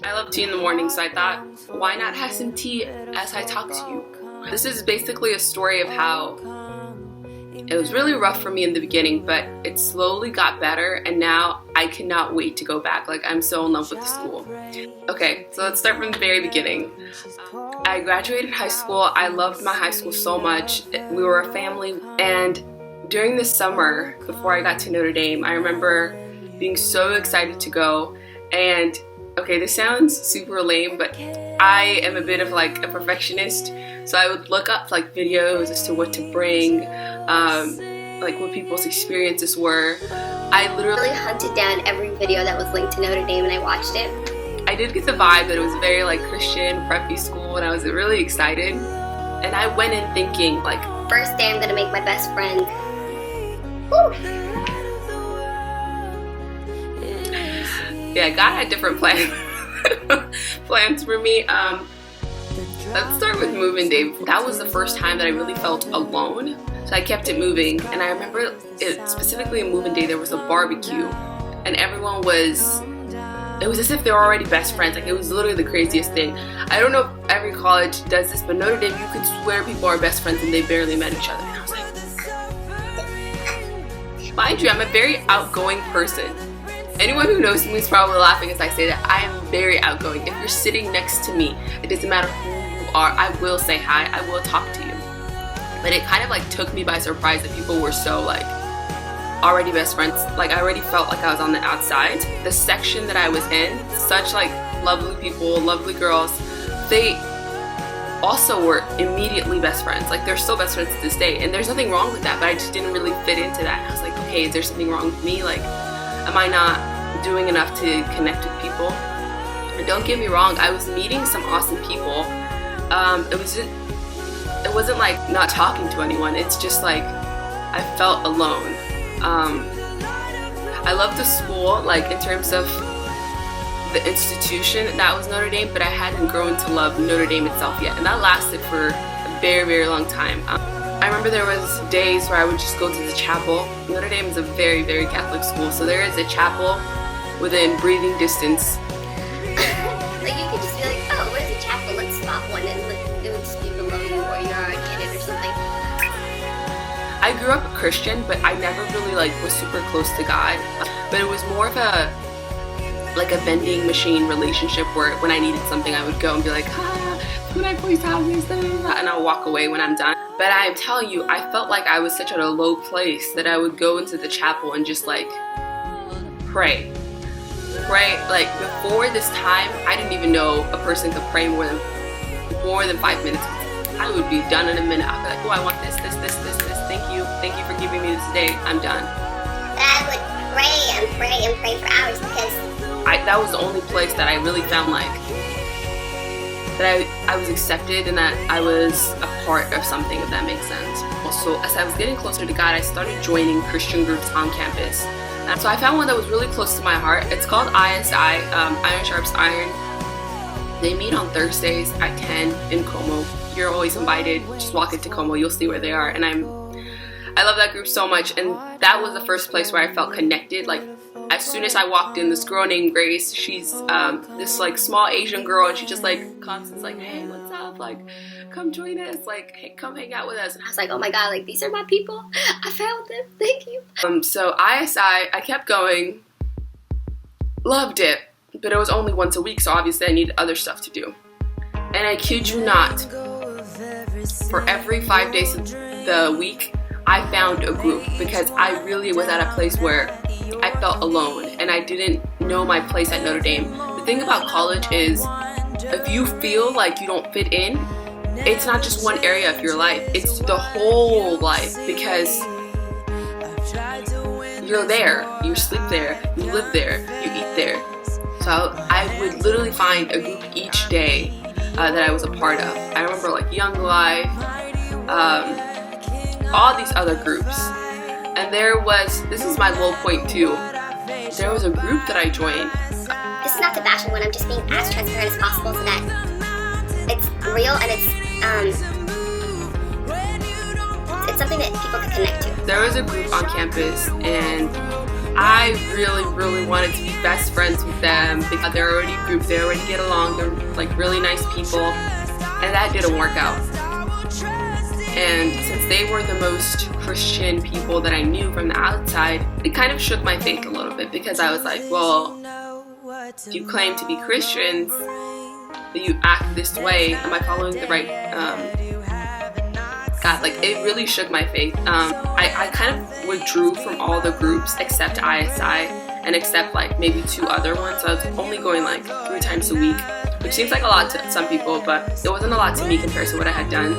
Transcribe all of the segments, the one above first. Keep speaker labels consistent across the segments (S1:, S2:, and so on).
S1: I love tea in the morning, so I thought, why not have some tea as I talk to you? This is basically a story of how it was really rough for me in the beginning, but it slowly got better, and now I cannot wait to go back. Like, I'm so in love with the school. Okay, so let's start from the very beginning. I graduated high school. I loved my high school so much. We were a family, and during the summer, before I got to Notre Dame, I remember being so excited to go. And okay, this sounds super lame, but I am a bit of like a perfectionist, so I would look up like videos as to what to bring, like what people's experiences were. I literally
S2: hunted down every video that was linked to Notre Dame and I watched it.
S1: I did get the vibe that it was very like Christian, preppy school, and I was really excited. And I went in thinking like,
S2: first day I'm gonna make my best friend. Woo!
S1: Yeah, God had different plans for me. Let's start with moving day. That was the first time that I really felt alone, so I kept it moving. And I remember it, specifically in moving day, there was a barbecue, and everyone was, it was as if they were already best friends. Like, it was literally the craziest thing. I don't know if every college does this, but Notre Dame, you could swear people are best friends and they barely met each other. And I was like, mind you, I'm a very outgoing person. Anyone who knows me is probably laughing as I say that. I am very outgoing. If you're sitting next to me, it doesn't matter who you are, I will say hi, I will talk to you. But it kind of like took me by surprise that people were so like already best friends. Like, I already felt like I was on the outside. The section that I was in, such like lovely people, lovely girls, they also were immediately best friends. Like, they're still best friends to this day, and there's nothing wrong with that, but I just didn't really fit into that. And I was like, okay, is there something wrong with me? Like, am I not doing enough to connect with people? And don't get me wrong, I was meeting some awesome people. It wasn't like not talking to anyone. It's just like I felt alone. I love the school, like in terms of the institution that was Notre Dame, but I hadn't grown to love Notre Dame itself yet, and that lasted for a very, very long time. I remember there was days where I would just go to the chapel. Notre Dame is a very, very Catholic school, so there is a chapel within breathing distance.
S2: Like, you could just be like, oh, where's the chapel? Let's spot one, and it would just be below you, or you're already in it or something.
S1: I grew up a Christian, but I never really like was super close to God. But it was more of a vending machine relationship where when I needed something, I would go and be like, could I please have these things? And I'll walk away when I'm done. But I'm telling you, I felt like I was such at a low place that I would go into the chapel and just like pray. Like, before this time, I didn't even know a person could pray more than 5 minutes. I would be done in a minute. I'd be like, oh, I want this. Thank you for giving me this today. I'm done.
S2: I would pray for hours because
S1: that was the only place that I really found like that I was accepted and that I was a part of something, if that makes sense. Also, as I was getting closer to God, I started joining Christian groups on campus. And so I found one that was really close to my heart. It's called ISI, Iron Sharps Iron. They meet on Thursdays at 10 in Como. You're always invited. Just walk into Como, you'll see where they are. And I love that group so much, and that was the first place where I felt connected. Like, as soon as I walked in, this girl named Grace, she's this like small Asian girl, and she just like constantly like, hey, what's up? Like, come join us. Like, hey, come hang out with us. And I was like, oh my God, like, these are my people. I found them. Thank you. So ISI, I kept going, loved it, but it was only once a week, so obviously I needed other stuff to do. And I kid you not, for every 5 days of the week, I found a group, because I really was at a place where I felt alone and I didn't know my place at Notre Dame. The thing about college is, if you feel like you don't fit in, it's not just one area of your life, it's the whole life, because you're there, you sleep there, you live there, you eat there. So I would literally find a group each day that I was a part of. I remember like Young Life, all these other groups. And this is my low point too, there was a group that I joined.
S2: This is not to bash anyone, I'm just being as transparent as possible so that it's real and it's something that people can connect to.
S1: There was a group on campus, and I really wanted to be best friends with them because they're already a group, they already get along, they're like really nice people, and that didn't work out. And since they were the most Christian people that I knew from the outside, it kind of shook my faith a little bit because I was like, well, if you claim to be Christians, but you act this way, am I following the right God? Like, it really shook my faith. I kind of withdrew from all the groups except ISI and except like maybe 2 other ones. So I was only going like 3 times a week, which seems like a lot to some people, but it wasn't a lot to me compared to what I had done.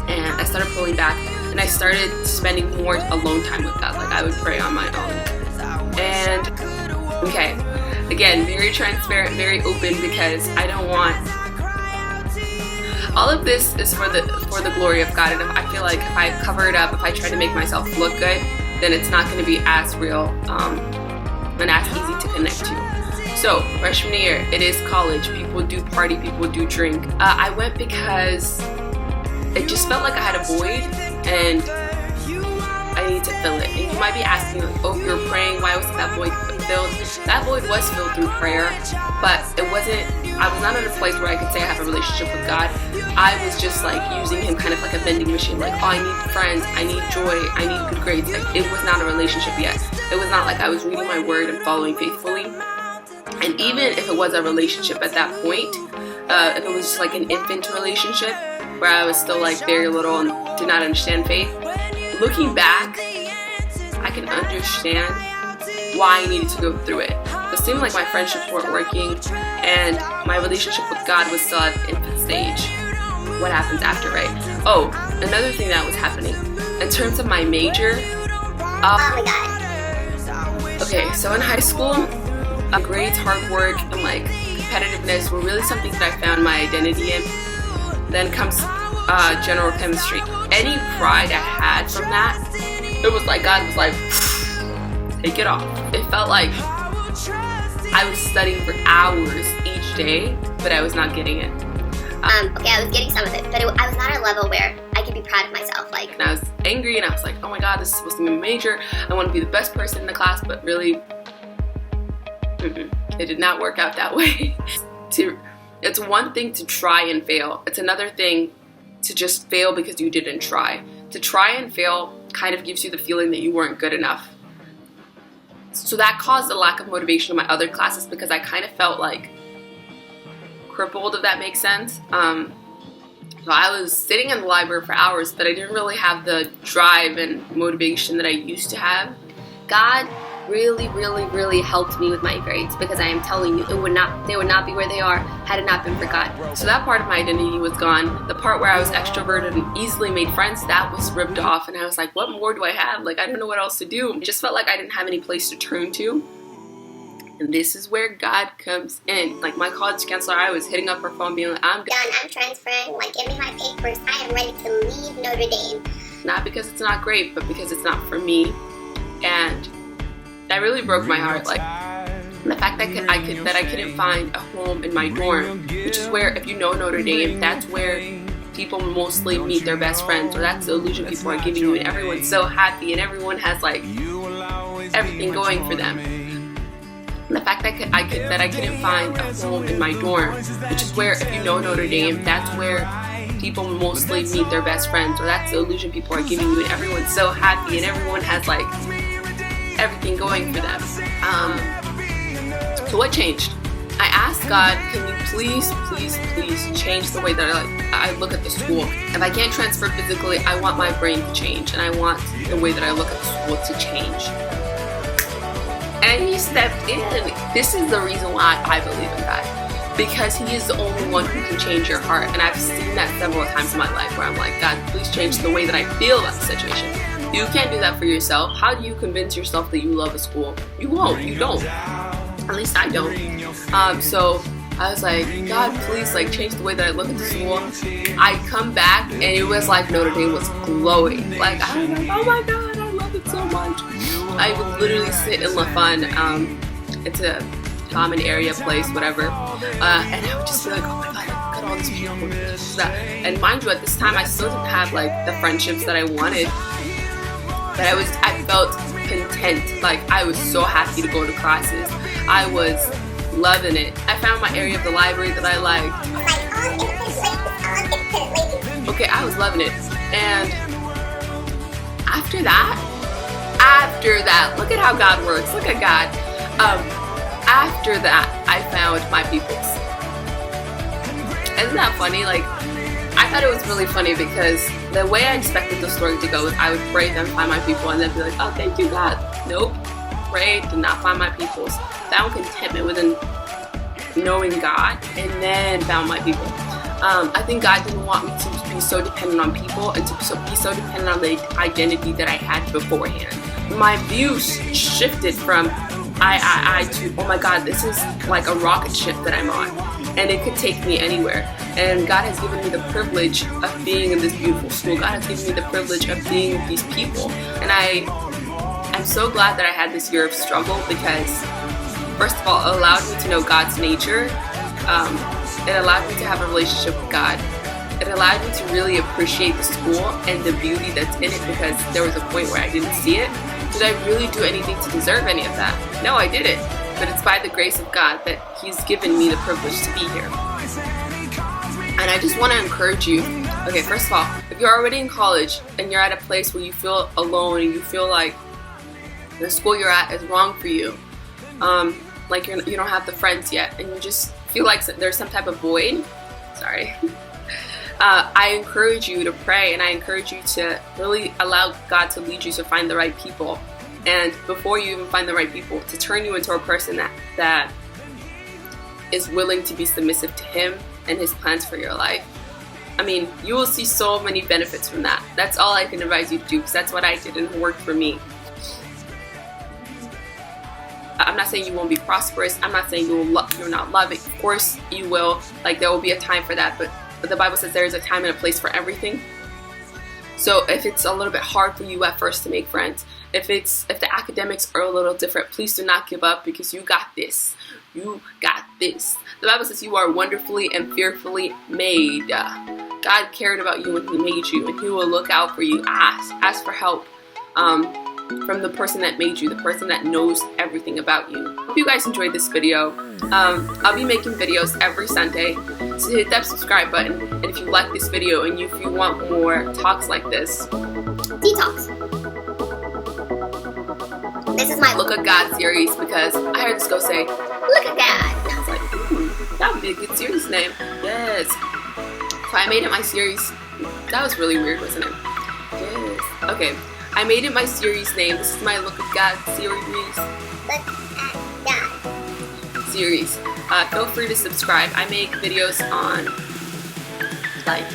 S1: And I started pulling back, and I started spending more alone time with God. Like, I would pray on my own. And okay, again, very transparent, very open, because I don't want, all of this is for the glory of God. And if I feel like if I cover it up, if I try to make myself look good, then it's not going to be as real and as easy to connect to. So freshman year, it is college. People do party, people do drink. I went because it just felt like I had a void and I needed to fill it. And you might be asking, like, oh, you were praying, why wasn't that void filled? That void was filled through prayer, but I was not in a place where I could say I have a relationship with God. I was just like using him kind of like a vending machine, like, oh, I need friends, I need joy, I need good grades. Like, it was not a relationship yet. It was not like I was reading my word and following faithfully. And even if it was a relationship at that point, if it was just like an infant relationship where I was still like very little and did not understand faith, looking back, I can understand why I needed to go through it. It seemed like my friendships weren't working and my relationship with God was still at the infant stage. What happens after, right? Oh, another thing that was happening. In terms of my major,
S2: oh my God.
S1: Okay, so in high school, grades, hard work, and like competitiveness were really something that I found my identity in. Then comes general chemistry. Any pride I had from that, it was like God was like, take it off. It felt like I was studying for hours each day, but I was not getting it.
S2: Okay, I was getting some of it, but I was not at a level where I could be proud of myself. Like,
S1: and I was angry, and I was like, oh my God, this is supposed to be my major. I want to be the best person in the class, but really, it did not work out that way. It's one thing to try and fail. It's another thing to just fail because you didn't try. To try and fail kind of gives you the feeling that you weren't good enough. So that caused a lack of motivation in my other classes because I kind of felt like crippled, if that makes sense. So I was sitting in the library for hours, but I didn't really have the drive and motivation that I used to have.
S2: God really helped me with my grades, because I am telling you, they would not be where they are had it not been for God.
S1: So that part of my identity was gone. The part where I was extroverted and easily made friends, that was ripped off, and I was like, what more do I have? Like, I don't know what else to do. It just felt like I didn't have any place to turn to. And this is where God comes in. Like, my college counselor, I was hitting up her phone being like, I'm
S2: done, I'm transferring, like, give me my papers, I am ready to leave Notre Dame.
S1: Not because it's not great, but because it's not for me. And that really broke my heart. Like, the fact that I couldn't find a home in my dorm, which is where, if you know Notre Dame, that's where people mostly meet their best friends, or that's the illusion people are giving you, and everyone's so happy and everyone has like everything going for them. And the fact that I couldn't find a home in my dorm, which is where, if you know Notre Dame, that's where people mostly meet their best friends, or that's the illusion people are giving you, and everyone's so happy and everyone has like everything going for them. So what changed? I asked God, can you please change the way that I look at the school? If I can't transfer physically, I want my brain to change, and I want the way that I look at the school to change. And he stepped in. This is the reason why I believe in God, because he is the only one who can change your heart. And I've seen that several times in my life where I'm like, God, please change the way that I feel about the situation. You can't do that for yourself. How do you convince yourself that you love a school? You won't. You don't. At least I don't. So I was like, God, please, like, change the way that I look at the school. I come back and it was like Notre Dame was glowing. Like, I was like, oh my God, I love it so much. I would literally sit in La Fun. It's a common area place, whatever. And I would just be like, oh my God, look at all these people. And mind you, at this time, I still didn't have like the friendships that I wanted. But I felt content. Like, I was so happy to go to classes. I was loving it. I found my area of the library that I liked. Okay, I was loving it. And after that, look at how God works. Look at God. After that, I found my peoples. Isn't that funny? Like, I thought it was really funny because the way I expected the story to go was I would pray, then find my people, and then be like, oh, thank you, God. Nope. Prayed, did not find my peoples. Found contentment within knowing God, and then found my people. I think God didn't want me to be so dependent on people and to be so dependent on the identity that I had beforehand. My views shifted from I to, oh my God, this is like a rocket ship that I'm on, and it could take me anywhere. And God has given me the privilege of being in this beautiful school. God has given me the privilege of being with these people. And I'm so glad that I had this year of struggle because, first of all, it allowed me to know God's nature. It allowed me to have a relationship with God. It allowed me to really appreciate the school and the beauty that's in it, because there was a point where I didn't see it. Did I really do anything to deserve any of that? No, I didn't. But it's by the grace of God that He's given me the privilege to be here. And I just want to encourage you. Okay, first of all, if you're already in college and you're at a place where you feel alone and you feel like the school you're at is wrong for you, like you don't have the friends yet, and you just feel like there's some type of void, sorry, I encourage you to pray, and I encourage you to really allow God to lead you to find the right people. And before you even find the right people, to turn you into a person that is willing to be submissive to Him and His plans for your life. I mean, you will see so many benefits from that. That's all I can advise you to do, because that's what I did and it worked for me. I'm not saying you won't be prosperous. I'm not saying you'll not love it. Of course you will. Like, there will be a time for that, but the Bible says there is a time and a place for everything. So if it's a little bit hard for you at first to make friends, if the academics are a little different, please do not give up, because you got this. You got this. The Bible says you are wonderfully and fearfully made. God cared about you when He made you, and He will look out for you. Ask for help from the person that made you, the person that knows everything about you. Hope you guys enjoyed this video. I'll be making videos every Sunday, so hit that subscribe button. And if you like this video and if you want more talks like this,
S2: Detox. This is my
S1: Look at God series, because I heard this girl say,
S2: Look at God.
S1: I was like, that would be a good series name. Yes. So I made it my series. That was really weird, wasn't it? Yes. Okay. I made it my series name. This is my Look at God series.
S2: Look at God.
S1: Series. Feel free to subscribe. I make videos on, like,